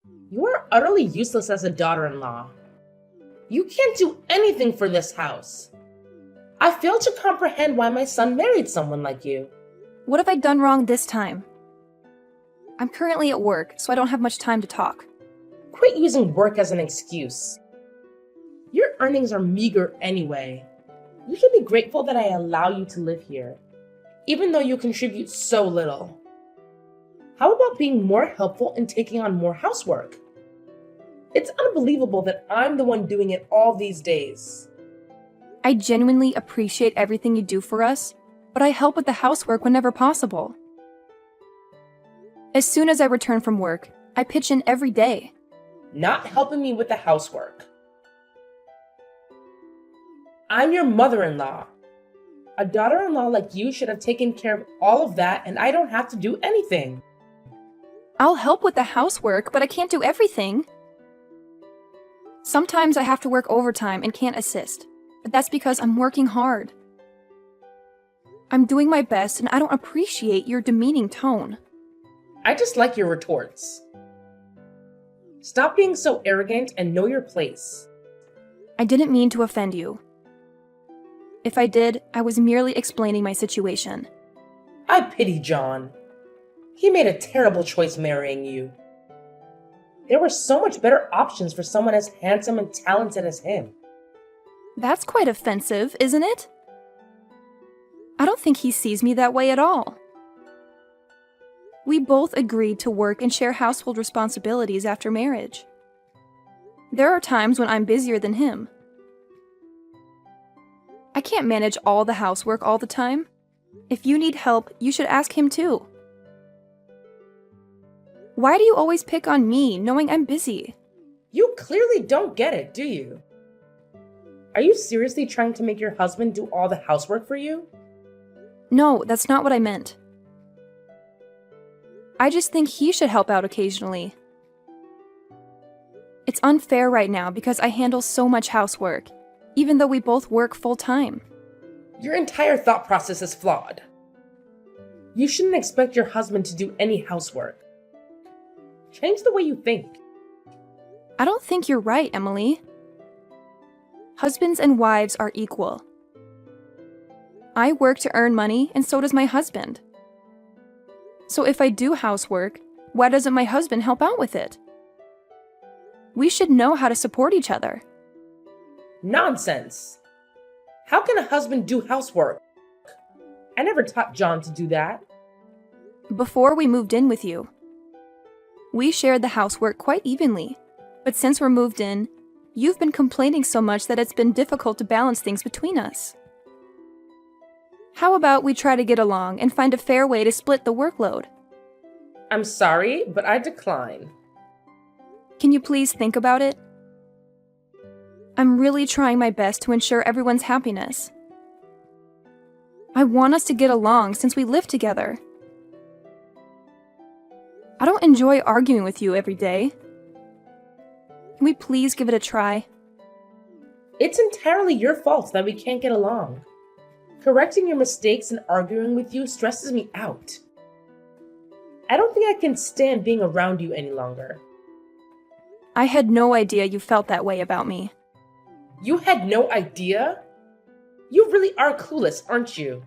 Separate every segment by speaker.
Speaker 1: You are utterly useless as a daughter-in-law. You can't do anything for this house. I fail to comprehend why my son married someone like you.
Speaker 2: What have I done wrong this time? I'm currently at work, so I don't have much time to talk.
Speaker 1: Quit using work as an excuse. Your earnings are meager anyway. You should be grateful that I allow you to live here, even though you contribute so little. How about being more helpful and taking on more housework? It's unbelievable that I'm the one doing it all these days.
Speaker 2: I genuinely appreciate everything you do for us, but I help with the housework whenever possible. As soon as I return from work, I pitch in every day.
Speaker 1: Not helping me with the housework. I'm your mother-in-law. A daughter-in-law like you should have taken care of all of that, and I don't have to do anything.
Speaker 2: I'll help with the housework, but I can't do everything. Sometimes I have to work overtime and can't assist, but that's because I'm working hard. I'm doing my best, and I don't appreciate your demeaning tone.
Speaker 1: I just like your retorts. Stop being so arrogant and know your place.
Speaker 2: I didn't mean to offend you. If I did, I was merely explaining my situation.
Speaker 1: I pity John. He made a terrible choice marrying you. There were so much better options for someone as handsome and talented as him.
Speaker 2: That's quite offensive, isn't it? I don't think he sees me that way at all. We both agreed to work and share household responsibilities after marriage. There are times when I'm busier than him. I can't manage all the housework all the time. If you need help, you should ask him too. Why do you always pick on me, knowing I'm busy?
Speaker 1: You clearly don't get it, do you? Are you seriously trying to make your husband do all the housework for you?
Speaker 2: No, that's not what I meant. I just think he should help out occasionally. It's unfair right now because I handle so much housework, even though we both work full-time.
Speaker 1: Your entire thought process is flawed. You shouldn't expect your husband to do any housework. Change the way you think.
Speaker 2: I don't think you're right, Emily. Husbands and wives are equal. I work to earn money, and so does my husband. So if I do housework, why doesn't my husband help out with it? We should know how to support each other.
Speaker 1: Nonsense. How can a husband do housework? I never taught John to do that.
Speaker 2: Before we moved in with you, we shared the housework quite evenly, but since we're moved in, you've been complaining so much that it's been difficult to balance things between us. How about we try to get along and find a fair way to split the workload?
Speaker 1: I'm sorry, but I decline.
Speaker 2: Can you please think about it? I'm really trying my best to ensure everyone's happiness. I want us to get along since we live together. I don't enjoy arguing with you every day. Can we please give it a try?
Speaker 1: It's entirely your fault that we can't get along. Correcting your mistakes and arguing with you stresses me out. I don't think I can stand being around you any longer.
Speaker 2: I had no idea you felt that way about me.
Speaker 1: You had no idea? You really are clueless, aren't you?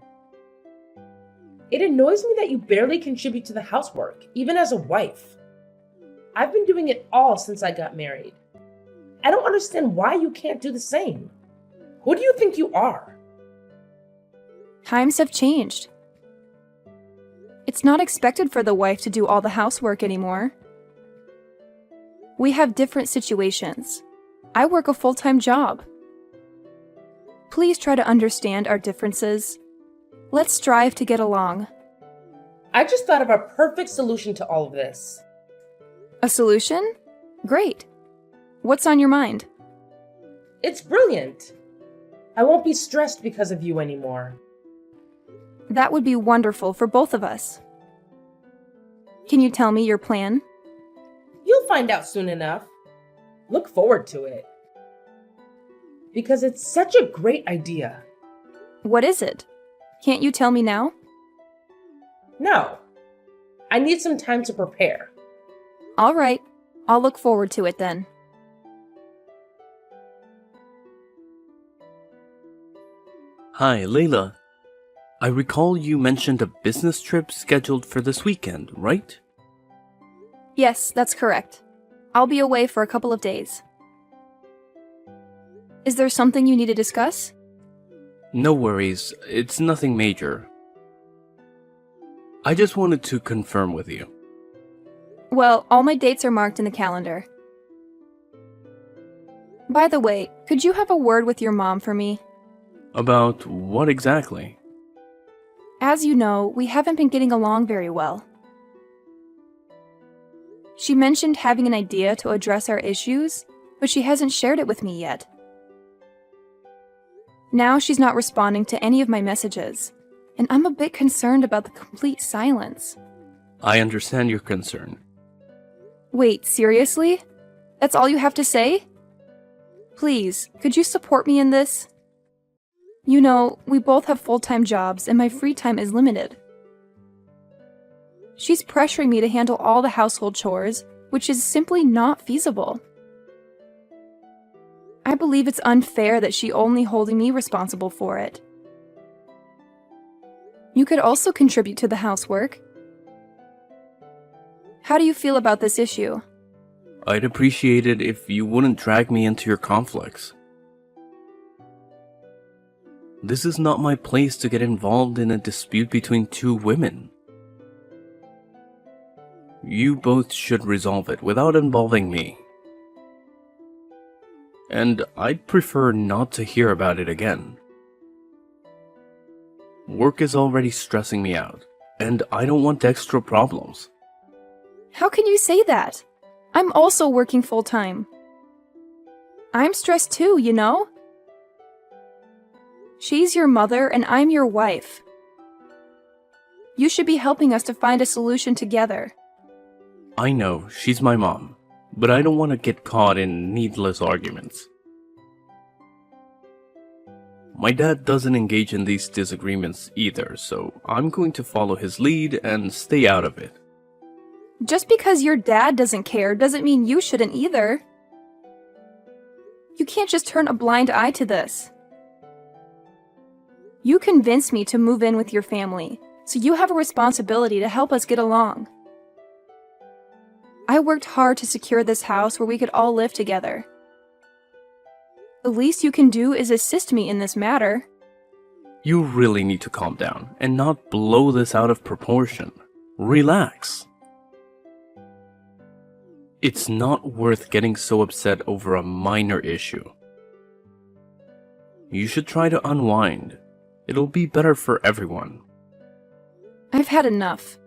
Speaker 1: It annoys me that you barely contribute to the housework, even as a wife. I've been doing it all since I got married. I don't understand why you can't do the same. Who do you think you are?
Speaker 2: Times have changed. It's not expected for the wife to do all the housework anymore. We have different situations. I work a full-time job. Please try to understand our differences. Let's strive to get along.
Speaker 1: I just thought of a perfect solution to all of this.
Speaker 2: A solution? Great. What's on your mind?
Speaker 1: It's brilliant. I won't be stressed because of you anymore.
Speaker 2: That would be wonderful for both of us. Can you tell me your plan?
Speaker 1: You'll find out soon enough. Look forward to it. Because it's such a great idea.
Speaker 2: What is it? Can't you tell me now?
Speaker 1: No. I need some time to prepare.
Speaker 2: All right. I'll look forward to it then.
Speaker 3: Hi, Layla. I recall you mentioned a business trip scheduled for this weekend, right?
Speaker 2: Yes, that's correct. I'll be away for a couple of days. Is there something you need to discuss?
Speaker 3: No worries, it's nothing major. I just wanted to confirm with you.
Speaker 2: Well, all my dates are marked in the calendar. By the way, could you have a word with your mom for me?
Speaker 3: About what exactly?
Speaker 2: As you know, we haven't been getting along very well. She mentioned having an idea to address our issues, but she hasn't shared it with me yet. Now she's not responding to any of my messages, and I'm a bit concerned about the complete silence.
Speaker 3: I understand your concern.
Speaker 2: Wait, seriously? That's all you have to say? Please, could you support me in this? You know, we both have full-time jobs and my free time is limited. She's pressuring me to handle all the household chores, which is simply not feasible. I believe it's unfair that she's only holding me responsible for it. You could also contribute to the housework. How do you feel about this issue?
Speaker 3: I'd appreciate it if you wouldn't drag me into your conflicts. This is not my place to get involved in a dispute between two women. You both should resolve it without involving me. And I'd prefer not to hear about it again. Work is already stressing me out, and I don't want extra problems.
Speaker 2: How can you say that? I'm also working full-time. I'm stressed too, you know? She's your mother and I'm your wife. You should be helping us to find a solution together.
Speaker 3: I know, she's my mom, but I don't want to get caught in needless arguments. My dad doesn't engage in these disagreements either, so I'm going to follow his lead and stay out of it.
Speaker 2: Just because your dad doesn't care doesn't mean you shouldn't either. You can't just turn a blind eye to this. You convinced me to move in with your family, so you have a responsibility to help us get along. I worked hard to secure this house where we could all live together. The least you can do is assist me in this matter.
Speaker 3: You really need to calm down and not blow this out of proportion. Relax. It's not worth getting so upset over a minor issue. You should try to unwind. It'll be better for everyone.
Speaker 2: I've had enough.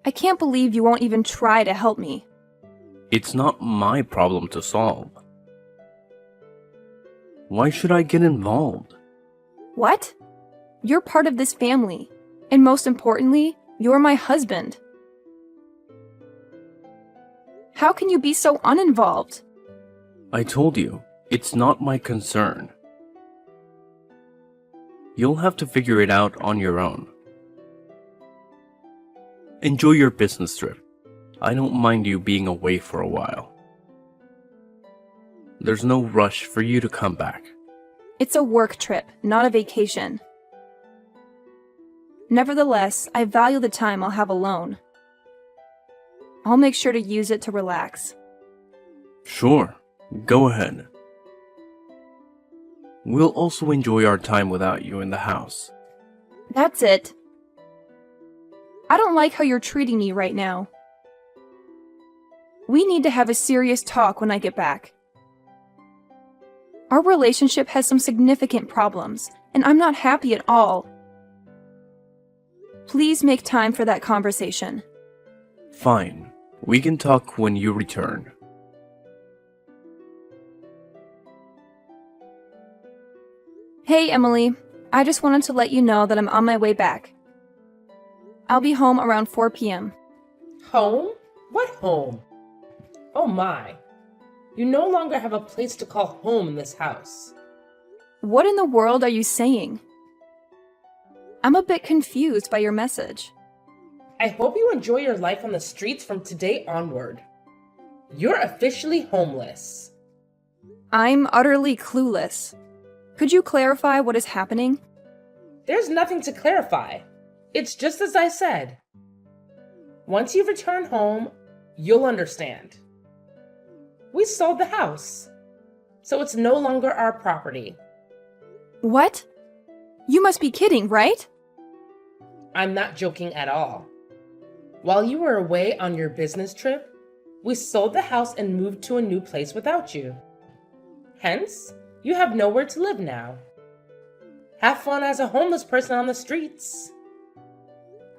Speaker 2: I can't believe you won't even try to help me.
Speaker 3: It's not my problem to solve. Why should I get involved?
Speaker 2: What? You're part of this family, and most importantly, you're my husband. How can you be so uninvolved?
Speaker 3: I told you, it's not my concern. You'll have to figure it out on your own. Enjoy your business trip. I don't mind you being away for a while. There's no rush for you to come back.
Speaker 2: It's a work trip, not a vacation. Nevertheless, I value the time I'll have alone. I'll make sure to use it to relax.
Speaker 3: Sure, go ahead. We'll also enjoy our time without you in the house.
Speaker 2: That's it. I don't like how you're treating me right now. We need to have a serious talk when I get back. Our relationship has some significant problems, and I'm not happy at all. Please make time for that conversation.
Speaker 3: Fine, we can talk when you return.
Speaker 2: Hey, Emily. I just wanted to let you know that I'm on my way back. I'll be home around 4 p.m.
Speaker 1: Home? What home? Oh my. You no longer have a place to call home in this house.
Speaker 2: What in the world are you saying? I'm a bit confused by your message.
Speaker 1: I hope you enjoy your life on the streets from today onward. You're officially homeless.
Speaker 2: I'm utterly clueless. Could you clarify what is happening?
Speaker 1: There's nothing to clarify. It's just as I said. Once you return home, you'll understand. We sold the house, so it's no longer our property.
Speaker 2: What? You must be kidding, right?
Speaker 1: I'm not joking at all. While you were away on your business trip, we sold the house and moved to a new place without you. Hence, you have nowhere to live now. Have fun as a homeless person on the streets.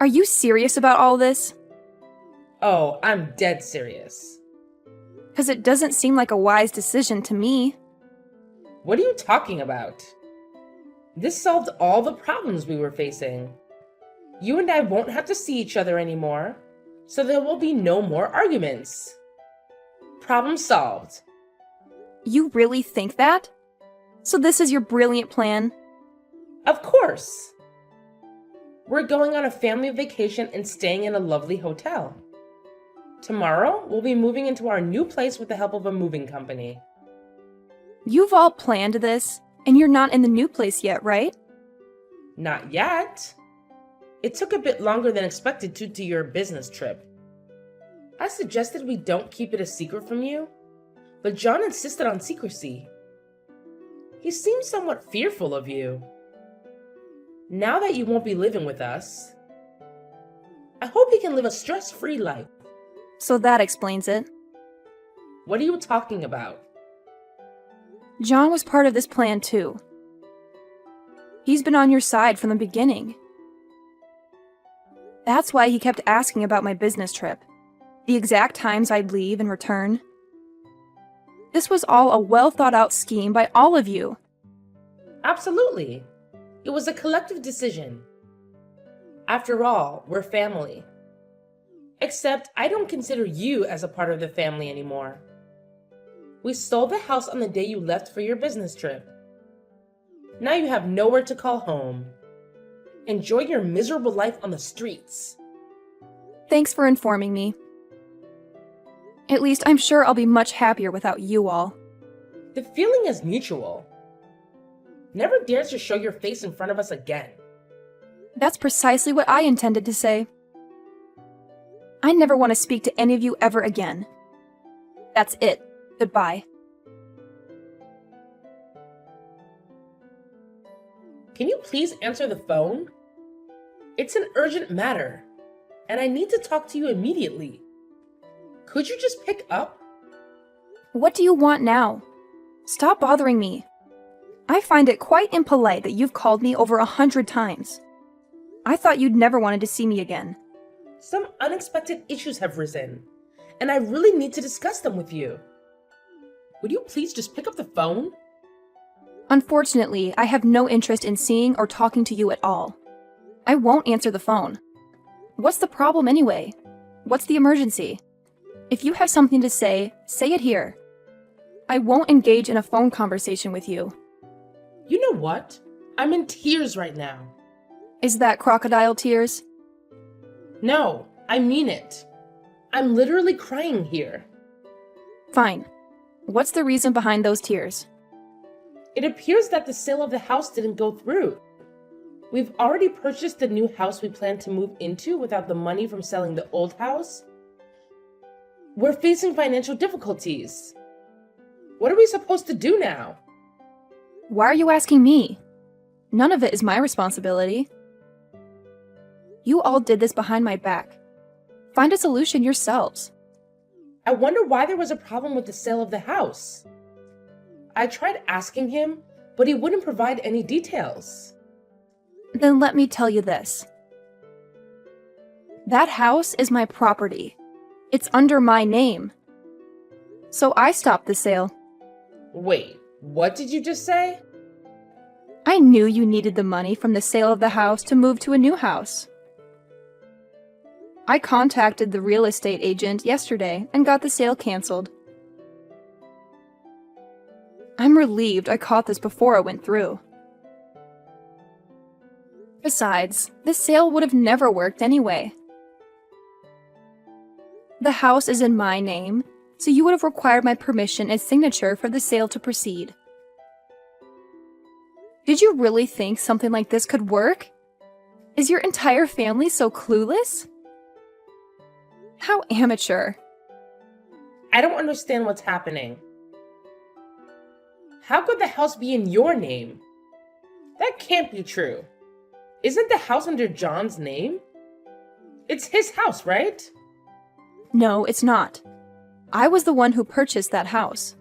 Speaker 2: Are you serious about all this?
Speaker 1: Oh, I'm dead serious.
Speaker 2: Because it doesn't seem like a wise decision to me.
Speaker 1: What are you talking about? This solved all the problems we were facing. You and I won't have to see each other anymore, so there will be no more arguments. Problem solved.
Speaker 2: You really think that? So this is your brilliant plan?
Speaker 1: Of course. We're going on a family vacation and staying in a lovely hotel. Tomorrow, we'll be moving into our new place with the help of a moving company.
Speaker 2: You've all planned this, and you're not in the new place yet, right?
Speaker 1: Not yet. It took a bit longer than expected due to your business trip. I suggested we don't keep it a secret from you, but John insisted on secrecy. He seems somewhat fearful of you. Now that you won't be living with us, I hope he can live a stress-free life.
Speaker 2: So that explains it.
Speaker 1: What are you talking about?
Speaker 2: John was part of this plan too. He's been on your side from the beginning. That's why he kept asking about my business trip, the exact times I'd leave and return. This was all a well-thought-out scheme by all of you.
Speaker 1: Absolutely. It was a collective decision. After all, we're family. Except I don't consider you as a part of the family anymore. We sold the house on the day you left for your business trip. Now you have nowhere to call home. Enjoy your miserable life on the streets.
Speaker 2: Thanks for informing me. At least I'm sure I'll be much happier without you all.
Speaker 1: The feeling is mutual. Never dare to show your face in front of us again.
Speaker 2: That's precisely what I intended to say. I never want to speak to any of you ever again. That's it. Goodbye.
Speaker 1: Can you please answer the phone? It's an urgent matter, and I need to talk to you immediately. Could you just pick up?
Speaker 2: What do you want now? Stop bothering me. I find it quite impolite that you've called me over 100 times. I thought you'd never wanted to see me again.
Speaker 1: Some unexpected issues have risen, and I really need to discuss them with you. Would you please just pick up the phone?
Speaker 2: Unfortunately, I have no interest in seeing or talking to you at all. I won't answer the phone. What's the problem anyway? What's the emergency? If you have something to say it here. I won't engage in a phone conversation with you.
Speaker 1: You know what? I'm in tears right now.
Speaker 2: Is that crocodile tears?
Speaker 1: No, I mean it. I'm literally crying here.
Speaker 2: Fine. What's the reason behind those tears?
Speaker 1: It appears that the sale of the house didn't go through. We've already purchased the new house we plan to move into without the money from selling the old house. We're facing financial difficulties. What are we supposed to do now?
Speaker 2: Why are you asking me? None of it is my responsibility. You all did this behind my back. Find a solution yourselves.
Speaker 1: I wonder why there was a problem with the sale of the house. I tried asking him, but he wouldn't provide any details.
Speaker 2: Then let me tell you this. That house is my property. It's under my name. So I stopped the sale.
Speaker 1: Wait, what did you just say?
Speaker 2: I knew you needed the money from the sale of the house to move to a new house. I contacted the real estate agent yesterday and got the sale canceled. I'm relieved I caught this before it went through. Besides, this sale would have never worked anyway. The house is in my name, so you would have required my permission and signature for the sale to proceed. Did you really think something like this could work? Is your entire family so clueless? How amateur.
Speaker 1: I don't understand what's happening. How could the house be in your name? That can't be true. Isn't the house under John's name? It's his house, right?
Speaker 2: No, it's not. I was the one who purchased that house.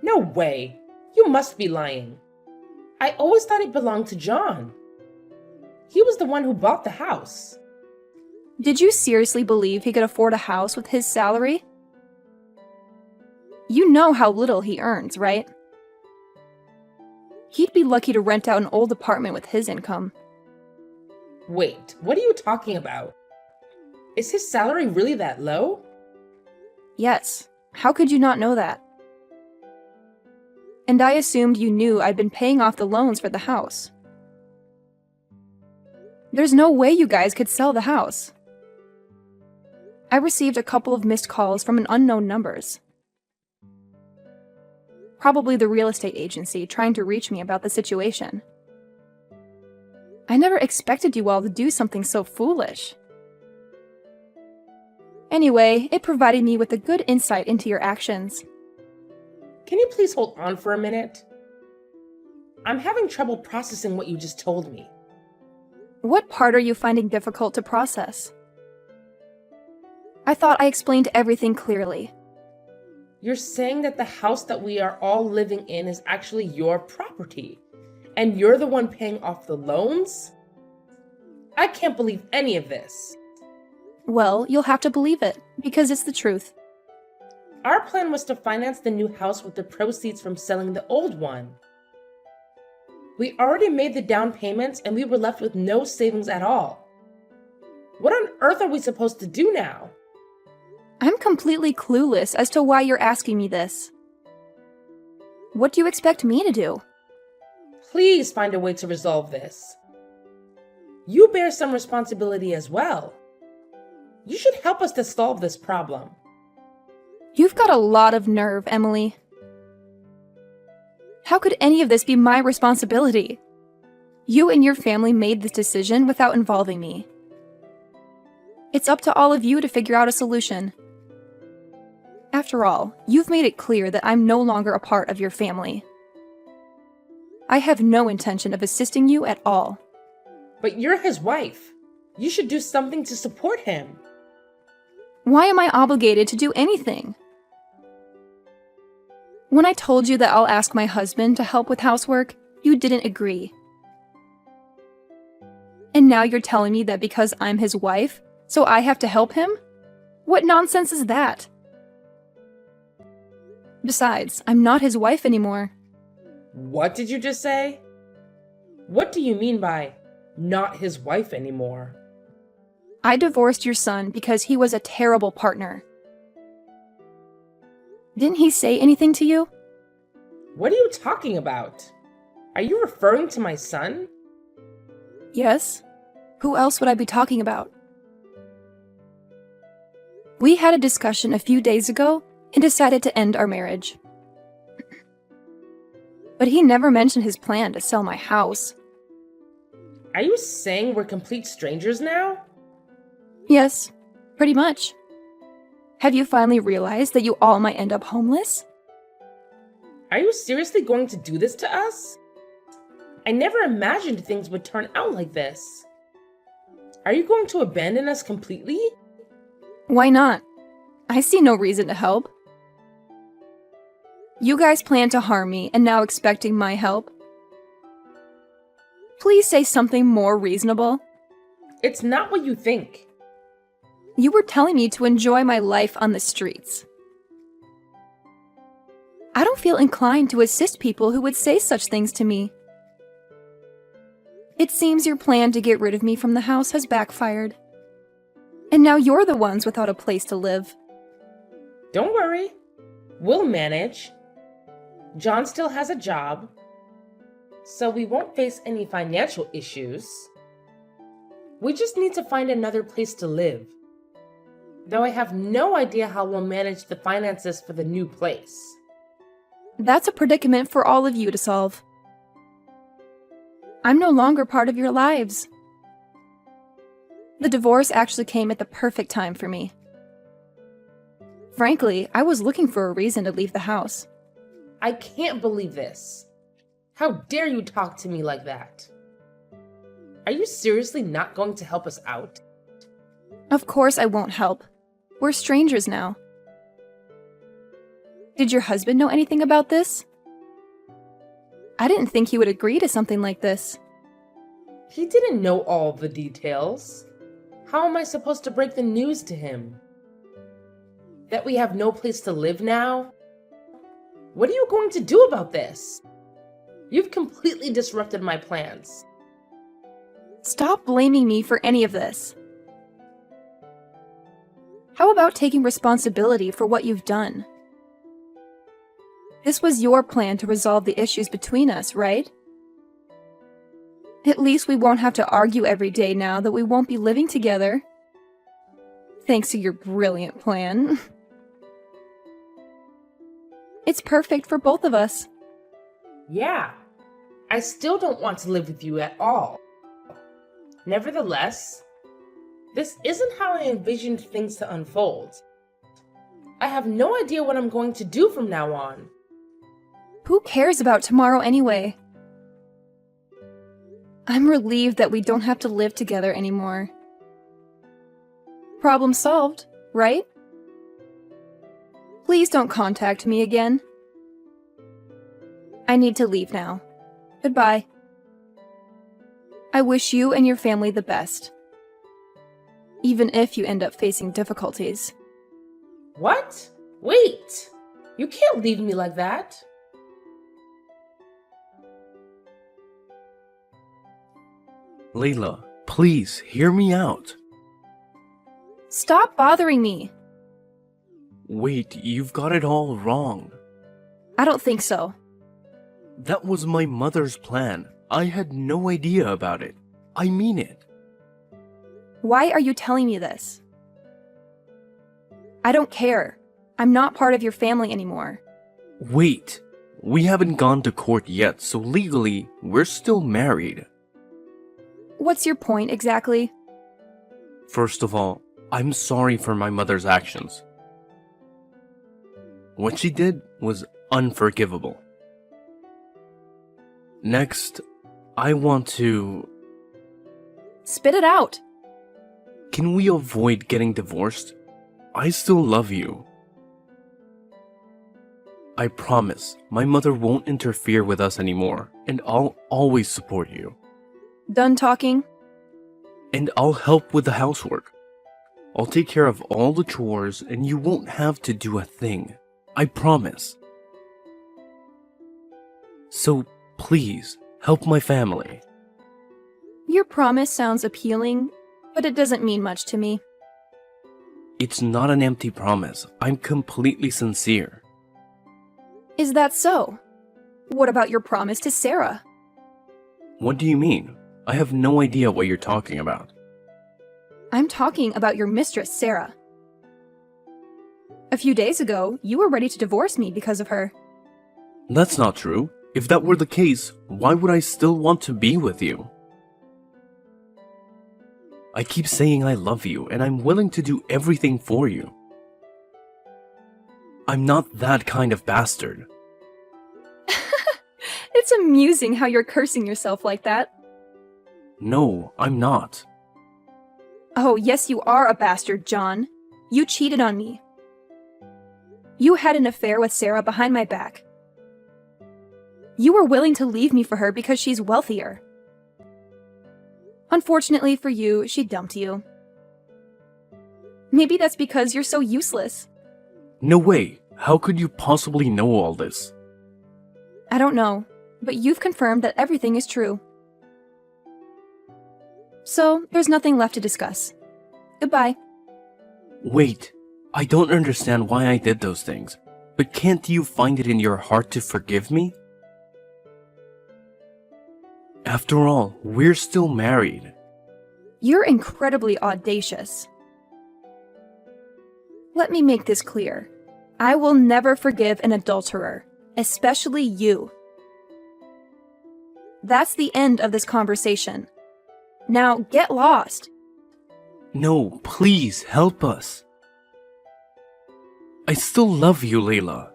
Speaker 1: No way. You must be lying. I always thought it belonged to John. He was the one who bought the house.
Speaker 2: Did you seriously believe he could afford a house with his salary? You know how little he earns, right? He'd be lucky to rent out an old apartment with his income.
Speaker 1: Wait, what are you talking about? Is his salary really that low?
Speaker 2: Yes. How could you not know that? And I assumed you knew I'd been paying off the loans for the house. There's no way you guys could sell the house. I received a couple of missed calls from unknown numbers. Probably the real estate agency trying to reach me about the situation. I never expected you all to do something so foolish. Anyway, it provided me with a good insight into your actions.
Speaker 1: Can you please hold on for a minute? I'm having trouble processing what you just told me.
Speaker 2: What part are you finding difficult to process? I thought I explained everything clearly.
Speaker 1: You're saying that the house that we are all living in is actually your property, and you're the one paying off the loans? I can't believe any of this.
Speaker 2: Well, you'll have to believe it, because it's the truth.
Speaker 1: Our plan was to finance the new house with the proceeds from selling the old one. We already made the down payments and we were left with no savings at all. What on earth are we supposed to do now?
Speaker 2: I'm completely clueless as to why you're asking me this. What do you expect me to do?
Speaker 1: Please find a way to resolve this. You bear some responsibility as well. You should help us to solve this problem.
Speaker 2: You've got a lot of nerve, Emily. How could any of this be my responsibility? You and your family made this decision without involving me. It's up to all of you to figure out a solution. After all, you've made it clear that I'm no longer a part of your family. I have no intention of assisting you at all.
Speaker 1: But you're his wife. You should do something to support him.
Speaker 2: Why am I obligated to do anything? When I told you that I'll ask my husband to help with housework, you didn't agree. And now you're telling me that because I'm his wife, so I have to help him? What nonsense is that? Besides, I'm not his wife anymore.
Speaker 1: What did you just say? What do you mean by not his wife anymore?
Speaker 2: I divorced your son because he was a terrible partner. Didn't he say anything to you?
Speaker 1: What are you talking about? Are you referring to my son?
Speaker 2: Yes. Who else would I be talking about? We had a discussion a few days ago and decided to end our marriage. But he never mentioned his plan to sell my house.
Speaker 1: Are you saying we're complete strangers now?
Speaker 2: Yes, pretty much. Have you finally realized that you all might end up homeless?
Speaker 1: Are you seriously going to do this to us? I never imagined things would turn out like this. Are you going to abandon us completely?
Speaker 2: Why not? I see no reason to help. You guys plan to harm me and now expecting my help? Please say something more reasonable.
Speaker 1: It's not what you think.
Speaker 2: You were telling me to enjoy my life on the streets. I don't feel inclined to assist people who would say such things to me. It seems your plan to get rid of me from the house has backfired. And now you're the ones without a place to live.
Speaker 1: Don't worry. We'll manage. John still has a job, so we won't face any financial issues. We just need to find another place to live. though I have no idea how we'll manage the finances for the new place.
Speaker 2: That's a predicament for all of you to solve. I'm no longer part of your lives. The divorce actually came at the perfect time for me. Frankly, I was looking for a reason to leave the house.
Speaker 1: I can't believe this. How dare you talk to me like that? Are you seriously not going to help us out?
Speaker 2: Of course I won't help. We're strangers now. Did your husband know anything about this? I didn't think he would agree to something like this.
Speaker 1: He didn't know all the details. How am I supposed to break the news to him? That we have no place to live now? What are you going to do about this? You've completely disrupted my plans.
Speaker 2: Stop blaming me for any of this. How about taking responsibility for what you've done? This was your plan to resolve the issues between us, right? At least we won't have to argue every day now that we won't be living together. Thanks to your brilliant plan. It's perfect for both of us.
Speaker 1: Yeah, I still don't want to live with you at all. Nevertheless, this isn't how I envisioned things to unfold. I have no idea what I'm going to do from now on.
Speaker 2: Who cares about tomorrow anyway? I'm relieved that we don't have to live together anymore. Problem solved, right? Please don't contact me again. I need to leave now. Goodbye. I wish you and your family the best. Even if you end up facing difficulties.
Speaker 1: What? Wait! You can't leave me like that.
Speaker 3: Layla, please hear me out.
Speaker 2: Stop bothering me.
Speaker 3: Wait, you've got it all wrong.
Speaker 2: I don't think so.
Speaker 3: That was my mother's plan. I had no idea about it. I mean it.
Speaker 2: Why are you telling me this? I don't care. I'm not part of your family anymore.
Speaker 3: Wait, we haven't gone to court yet, so legally, we're still married.
Speaker 2: What's your point exactly?
Speaker 3: First of all, I'm sorry for my mother's actions. What she did was unforgivable. Next, I want to...
Speaker 2: Spit it out.
Speaker 3: Can we avoid getting divorced? I still love you. I promise my mother won't interfere with us anymore, and I'll always support you.
Speaker 2: Done talking?
Speaker 3: And I'll help with the housework. I'll take care of all the chores, and you won't have to do a thing. I promise. So, please, help my family.
Speaker 2: Your promise sounds appealing, but it doesn't mean much to me.
Speaker 3: It's not an empty promise. I'm completely sincere.
Speaker 2: Is that so? What about your promise to Sarah?
Speaker 3: What do you mean? I have no idea what you're talking about.
Speaker 2: I'm talking about your mistress, Sarah. A few days ago, you were ready to divorce me because of her.
Speaker 3: That's not true. If that were the case, why would I still want to be with you? I keep saying I love you, and I'm willing to do everything for you. I'm not that kind of bastard.
Speaker 2: It's amusing how you're cursing yourself like that.
Speaker 3: No, I'm not.
Speaker 2: Oh, yes, you are a bastard, John. You cheated on me. You had an affair with Sarah behind my back. You were willing to leave me for her because she's wealthier. Unfortunately for you, she dumped you. Maybe that's because you're so useless.
Speaker 3: No way. How could you possibly know all this?
Speaker 2: I don't know, but you've confirmed that everything is true. So, there's nothing left to discuss. Goodbye.
Speaker 3: Wait, I don't understand why I did those things, but can't you find it in your heart to forgive me? After all, we're still married.
Speaker 2: You're incredibly audacious. Let me make this clear. I will never forgive an adulterer, especially you. That's the end of this conversation. Now get lost.
Speaker 3: No, please help us. I still love you, Layla.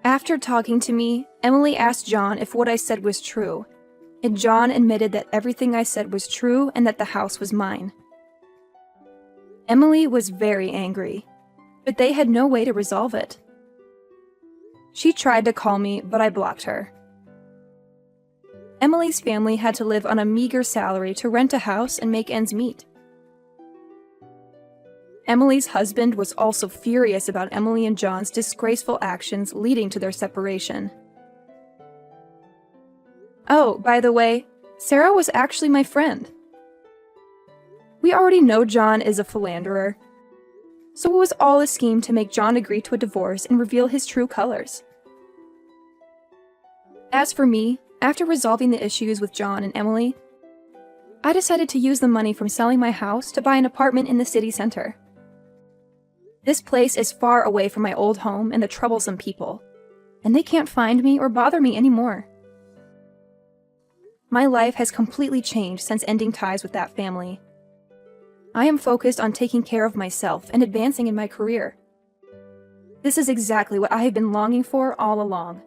Speaker 2: After talking to me, Emily asked John if what I said was true, and John admitted that everything I said was true and that the house was mine. Emily was very angry, but they had no way to resolve it. She tried to call me, but I blocked her. Emily's family had to live on a meager salary to rent a house and make ends meet. Emily's husband was also furious about Emily and John's disgraceful actions leading to their separation. Oh, by the way, Sarah was actually my friend. We already know John is a philanderer, so it was all a scheme to make John agree to a divorce and reveal his true colors. As for me, after resolving the issues with John and Emily, I decided to use the money from selling my house to buy an apartment in the city center. This place is far away from my old home and the troublesome people, and they can't find me or bother me anymore. My life has completely changed since ending ties with that family. I am focused on taking care of myself and advancing in my career. This is exactly what I have been longing for all along.